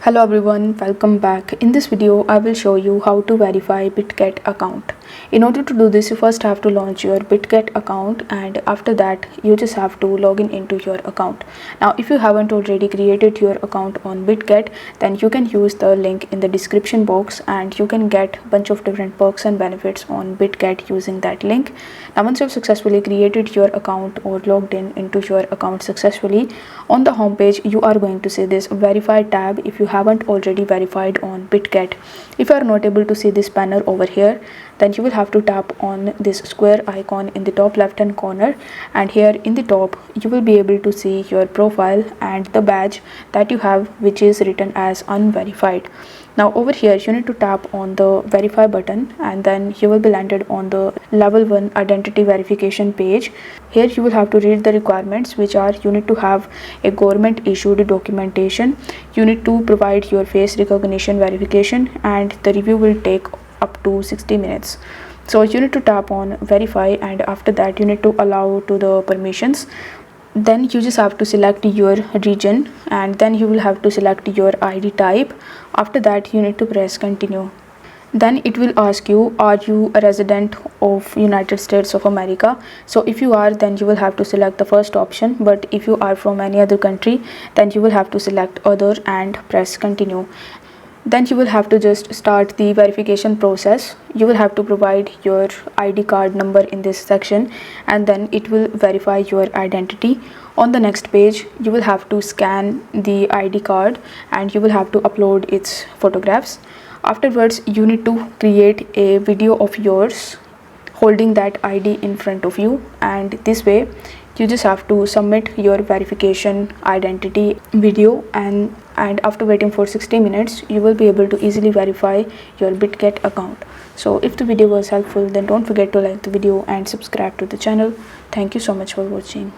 Hello everyone, welcome back. In this video, I will show you how to verify Bitget account. In order to do this, you first have to launch your Bitget account, and after that, you just have to log into your account. Now, if you haven't already created your account on Bitget, then you can use the link in the description box and you can get a bunch of different perks and benefits on Bitget using that link. Now, once you've successfully created your account or logged into your account successfully, on the home page, you are going to see this Verify tab if you haven't already verified on Bitget. If you are not able to see this banner over here, then you will have to tap on this square icon in the top left hand corner, and here in the top you will be able to see your profile and the badge that you have, which is written as unverified. Now over here you need to tap on the verify button, and then you will be landed on the level 1 identity verification page. Here you will have to read the requirements, which are you need to have a government issued documentation, you need to provide your face recognition verification, and the review will take up to 60 minutes. So you need to tap on verify, and after that you need to allow to the permissions. Then you just have to select your region, and then you will have to select your ID type. After that you need to press continue. Then it will ask you, are you a resident of United States of America? So if you are, then you will have to select the first option, but if you are from any other country, then you will have to select other and press continue. Then you will have to just start the verification process. You will have to provide your ID card number in this section, and then it will verify your identity. On the next page, you will have to scan the ID card and you will have to upload its photographs. Afterwards, you need to create a video of yours holding that ID in front of you, and this way you just have to submit your verification identity video, and after waiting for 60 minutes you will be able to easily verify your Bitget account. So if the video was helpful, then don't forget to like the video and subscribe to the channel. Thank you so much for watching.